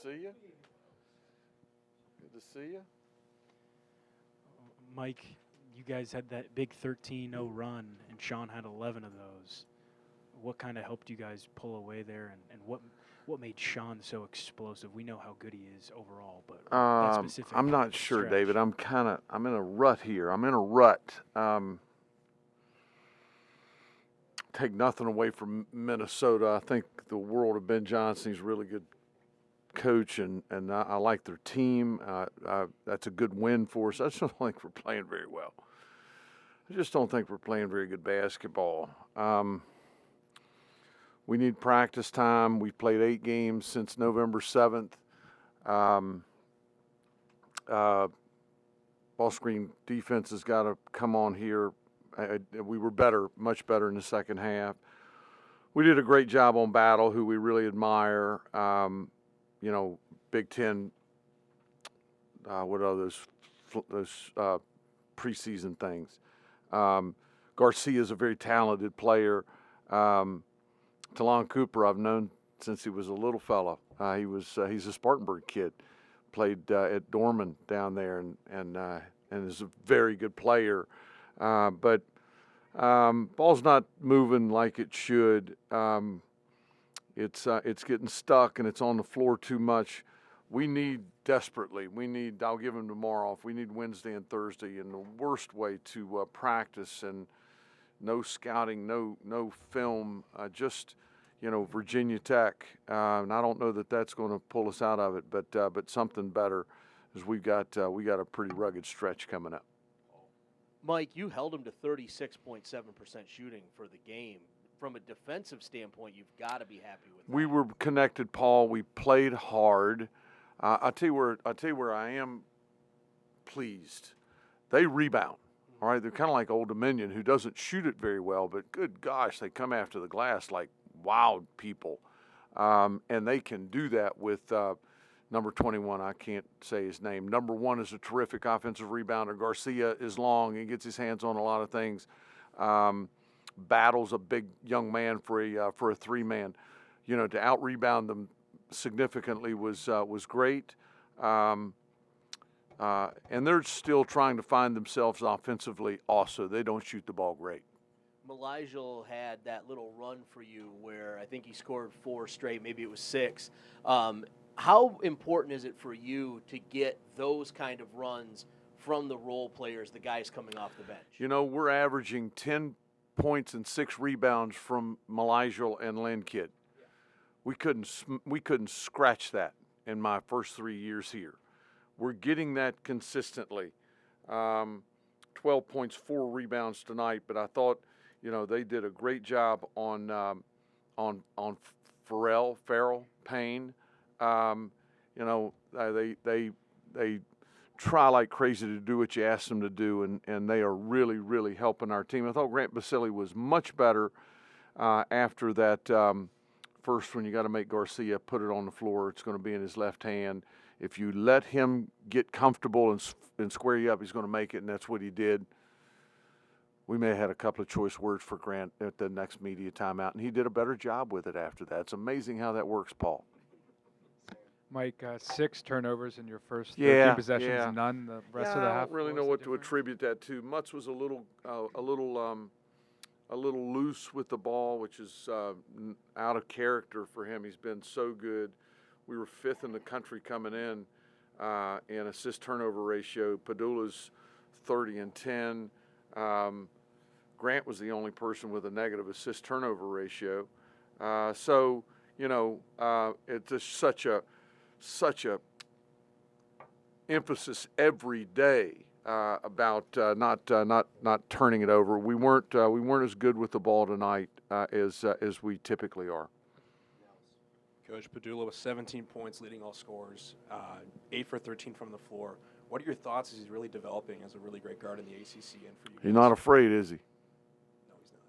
see you. Good to see you. Mike, you guys had that big 13-0 run, and Sean had 11 of those. What kind of helped you guys pull away there, and what made Sean so explosive? We know how good he is overall, but that specific I'm not sure, stretch. David. I'm in a rut here. I'm in a rut. Take nothing away from Minnesota. I think the world of Ben Johnson. He's a really good coach, and I like their team. That's a good win for us. I just don't think we're playing very well. I just don't think we're playing very good basketball. We need practice time. We've played 8 games since November 7th. Ball screen defense has got to come on here. We were better, much better in the second half. We did a great job on Battle, who we really admire. Big Ten. What are those preseason things? Garcia is a very talented player. Talon Cooper, I've known since he was a little fella. He's a Spartanburg kid. Played at Dorman down there, and is a very good player. But ball's not moving like it should. It's getting stuck, and it's on the floor too much. We need desperately. I'll give him tomorrow off. We need Wednesday and Thursday in the worst way to practice, and no scouting, no film, just Virginia Tech. And I don't know that that's going to pull us out of it, but something better, as we got a pretty rugged stretch coming up. Mike, you held him to 36.7% shooting for the game. From a defensive standpoint, you've got to be happy with that. We were connected, Paul. We played hard. I'll tell you where I am pleased. They rebound. All right, they're kind of like Old Dominion, who doesn't shoot it very well, but good gosh, they come after the glass like wild people, and they can do that with number 21. I can't say his name. Number 1 is a terrific offensive rebounder. Garcia is long and gets his hands on a lot of things. Battle's a big young man for a 3-man. To out rebound them significantly was great. And they're still trying to find themselves offensively also. They don't shoot the ball great. Malijal had that little run for you where I think he scored 4 straight, maybe it was 6. How important is it for you to get those kind of runs from the role players, the guys coming off the bench? We're averaging 10 points and 6 rebounds from Malijal and Landkid. Yeah. We couldn't scratch that in my first 3 years here. We're getting that consistently. 12 points, 4 rebounds tonight, but I thought, they did a great job on Farrell, Payne. They try like crazy to do what you ask them to do, and they are really, really helping our team. I thought Grant Basile was much better after that first one. You got to make Garcia put it on the floor. It's going to be in his left hand. If you let him get comfortable and square you up, he's going to make it, and that's what he did. We may have had a couple of choice words for Grant at the next media timeout, and he did a better job with it after that. It's amazing how that works, Paul. Mike, 6 turnovers in your first 13 possessions, none the rest of the half. I don't really know what to attribute that to. Mutz was a little loose with the ball, which is out of character for him. He's been so good. We were 5th in the country coming in assist turnover ratio. Padula's 30 and 10. Grant was the only person with a negative assist turnover ratio. So it's just such a emphasis every day about not turning it over. We weren't as good with the ball tonight as we typically are. Coach, Padula with 17 points, leading all scorers, 8 for 13 from the floor. What are your thoughts as he's really developing as a really great guard in the ACC and for you? He's not afraid, is he? No, he's not.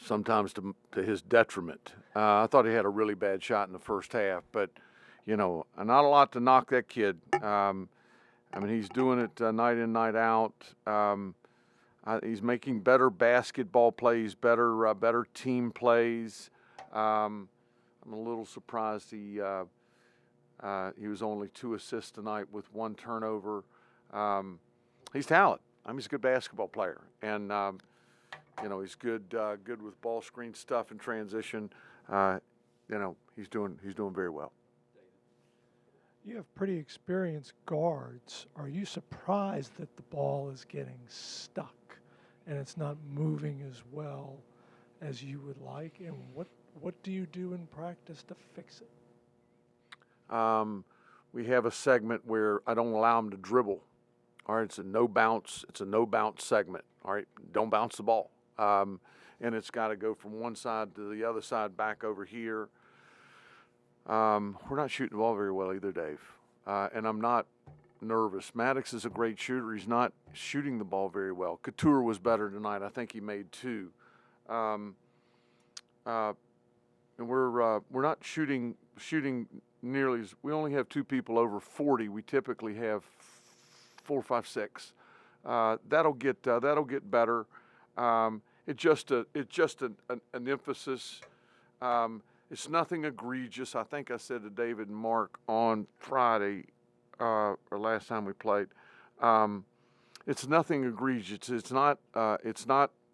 Sometimes to his detriment. I thought he had a really bad shot in the first half, but not a lot to knock that kid. He's doing it night in, night out. He's making better basketball plays, better team plays. I'm a little surprised he was only 2 assists tonight with 1 turnover. He's talented. I mean, he's a good basketball player, and he's good with ball screen stuff and transition. He's doing very well. You have pretty experienced guards. Are you surprised that the ball is getting stuck and it's not moving as well as you would like? And what do you do in practice to fix it? We have a segment where I don't allow him to dribble. All right, it's a no bounce segment. All right, don't bounce the ball. And it's got to go from one side to the other side back over here. We're not shooting the ball very well either, Dave. And I'm not nervous. Maddox is a great shooter. He's not shooting the ball very well. Couture was better tonight. I think he made 2. And we're not shooting nearly as, we only have 2 people over 40. We typically have 4, 5, 6. That'll get better. It's just an emphasis. It's nothing egregious. I think I said to David and Mark on Friday, or last time we played, it's nothing egregious. It's not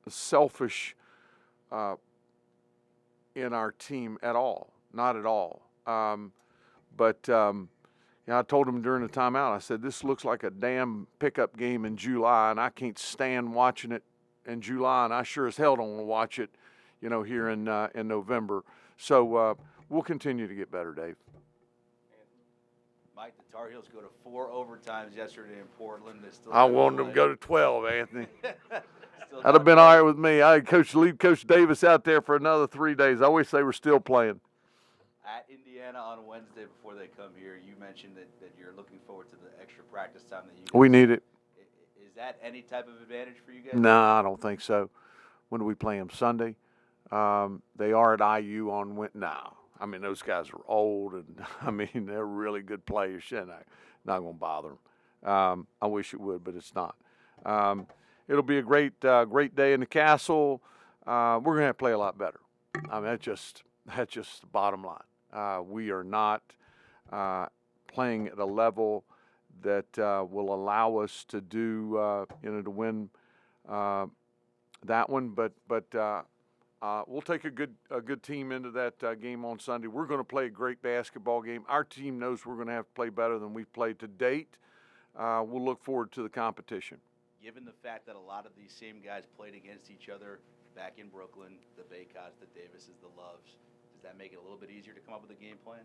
selfish in our team at all. Not at all. But I told him during the timeout, I said, this looks like a damn pickup game in July, and I can't stand watching it in July, and I sure as hell don't want to watch it, here in November. So we'll continue to get better, Dave. Mike, the Tar Heels go to 4 overtimes yesterday in Portland. They still I wanted them to go to 12, Anthony. Still That'd have been all right with me. I'd leave Coach Davis out there for another 3 days. I wish they were still playing. At Indiana on Wednesday before they come here, you mentioned that you're looking forward to the extra practice time that you guys We need it. Is that any type of advantage for you guys? No, I don't think so. When do we play them? Sunday? They are at IU on Wednesday. No. I mean, those guys are old, and, I mean, they're really good players. And I'm not going to bother them. I wish it would, but it's not. It'll be a great day in the Castle. We're going to have to play a lot better. I mean, that's just the bottom line. We are not playing at a level that will allow us to do, to win that one. But we'll take a good team into that game on Sunday. We're going to play a great basketball game. Our team knows we're going to have to play better than we've played to date. We'll look forward to the competition. Given the fact that a lot of these same guys played against each other back in Brooklyn, the Baycotts, the Davises, the Loves, does that make it a little bit easier to come up with a game plan?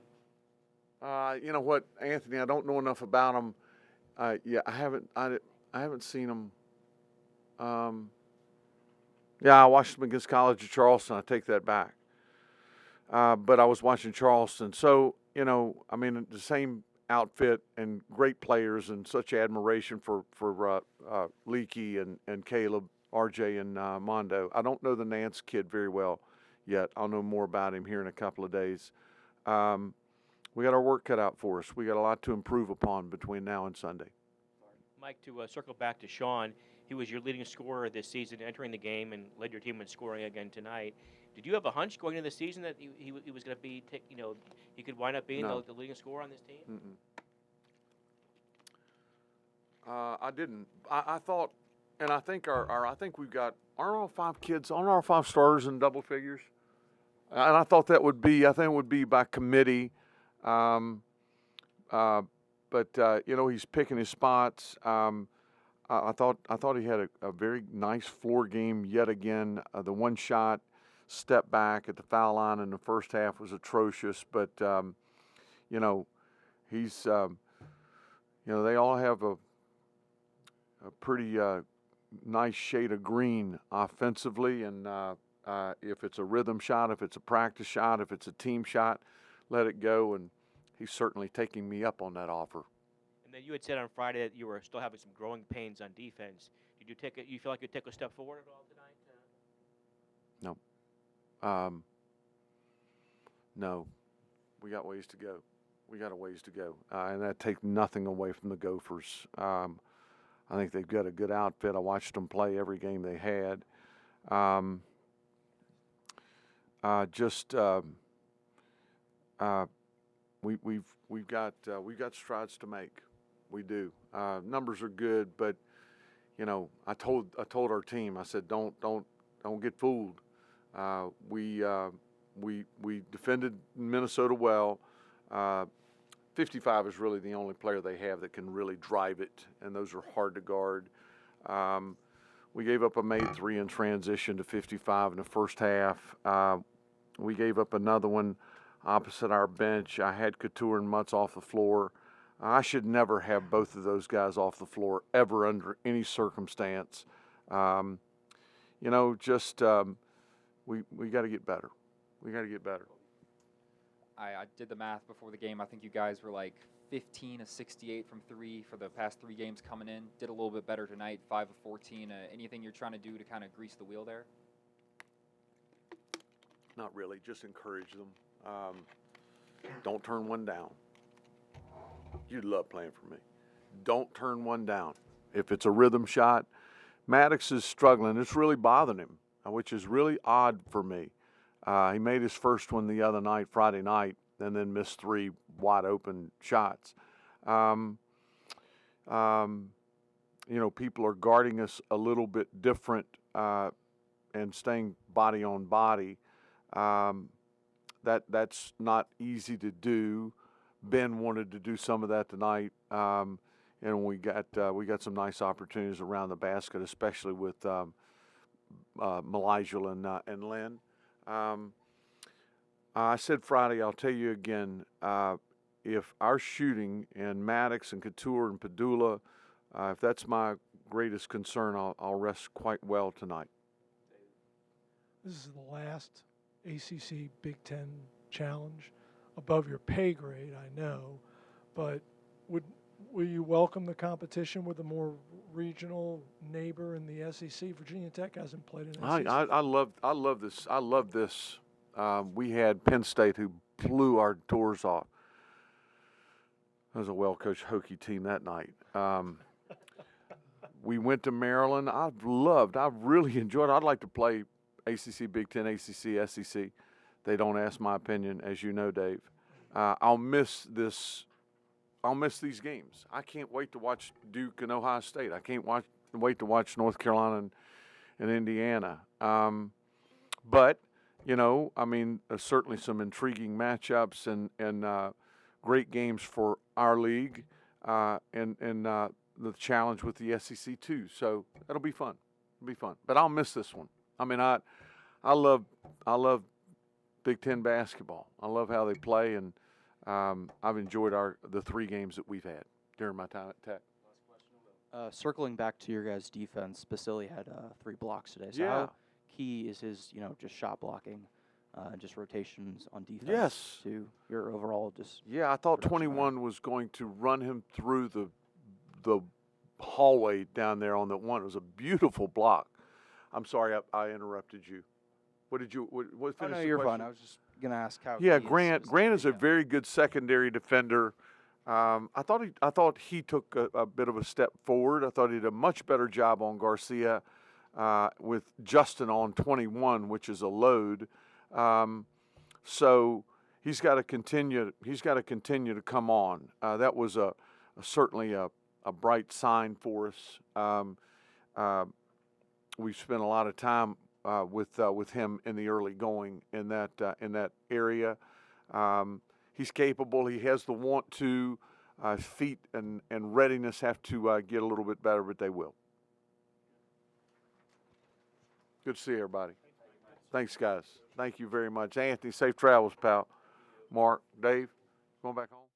You know what, Anthony? I don't know enough about them. I haven't seen them. I watched them against College of Charleston. I take that back. But I was watching Charleston, so I mean, the same outfit and great players and such admiration for Leakey and Caleb, RJ, and Mondo. I don't know the Nance kid very well yet. I'll know more about him here in a couple of days. We got our work cut out for us. We got a lot to improve upon between now and Sunday. Mike, to circle back to Sean, he was your leading scorer this season entering the game and led your team in scoring again tonight. Did you have a hunch going into the season that he was going to be, he could wind up being the leading scorer on this team? I didn't. I thought, and I think I think we've got, aren't all 5 kids, aren't all 5 starters in double figures? And I thought it would be by committee. But he's picking his spots. I thought he had a very nice floor game yet again. The one shot step back at the foul line in the first half was atrocious, but he's they all have a pretty nice shade of green offensively, and if it's a rhythm shot, if it's a practice shot, if it's a team shot, let it go. And he's certainly taking me up on that offer. And then you had said on Friday that you were still having some growing pains on defense. Did you feel like you took a step forward at all tonight? No. No. We got ways to go. We got a ways to go. And that takes nothing away from the Gophers. I think they've got a good outfit. I watched them play every game they had. we've got strides to make. We do. Numbers are good, but you know, I told our team, I said, don't get fooled. We defended Minnesota well. 55 is really the only player they have that can really drive it, and those are hard to guard. We gave up a made three in transition to 55 in the first half. We gave up another one opposite our bench. I had Couture and Mutz off the floor. I should never have both of those guys off the floor ever under any circumstance. You know, just we got to get better. We got to get better. I did the math before the game. I think you guys were like 15 of 68 from three for the past 3 games coming in. Did a little bit better tonight, 5 of 14. Anything you're trying to do to kind of grease the wheel there? Not really. Just encourage them. Don't turn one down. You love playing for me. Don't turn one down. If it's a rhythm shot, Maddox is struggling. It's really bothering him, which is really odd for me. He made his first one the other night, Friday night, and then missed 3 wide open shots. You know, people are guarding us a little bit different and staying body on body. That's not easy to do. Ben wanted to do some of that tonight, and we got some nice opportunities around the basket, especially with Malijah and Lynn. I said Friday, I'll tell you again, if our shooting and Maddox and Couture and Padula, if that's my greatest concern, I'll rest quite well tonight. This is the last ACC Big Ten challenge. Above your pay grade, I know, but will you welcome the competition with a more regional neighbor in the SEC? Virginia Tech hasn't played in SEC. I love this. I love this. We had Penn State who blew our doors off. That was a well-coached Hokie team that night. We went to Maryland. I've really enjoyed it. I'd like to play ACC, Big Ten, ACC, SEC. They don't ask my opinion, as you know, Dave. I'll miss these games. I can't wait to watch Duke and Ohio State. I can't wait to watch North Carolina and Indiana. But, you know, I mean, certainly some intriguing matchups and great games for our league and the challenge with the SEC too. So it'll be fun. It'll be fun. But I'll miss this one. I mean, I love Big Ten basketball. I love how they play, and I've enjoyed the 3 games that we've had during my time at Tech. Circling back to your guys' defense, Basili had 3 blocks today. So Yeah. how key is his, just shot blocking, just rotations on defense? Yes. To your overall just. Yeah, I thought 21 was going to run him through the hallway down there on that one. It was a beautiful block. I'm sorry I interrupted you. What did you? What Oh, no, the you're question? fine. I was just gonna ask how. Yeah, key Grant is a very good secondary defender. I thought he took a bit of a step forward. I thought he did a much better job on Garcia with Justin on 21, which is a load. So he's got to continue. He's got to continue to come on. That was certainly a bright sign for us. We've spent a lot of time with him in the early going in that area. He's capable. He has the want to. Feet and readiness have to get a little bit better, but they will. Good to see everybody. Thanks, guys. Thank you very much. Anthony, safe travels, pal. Mark, Dave, going back home?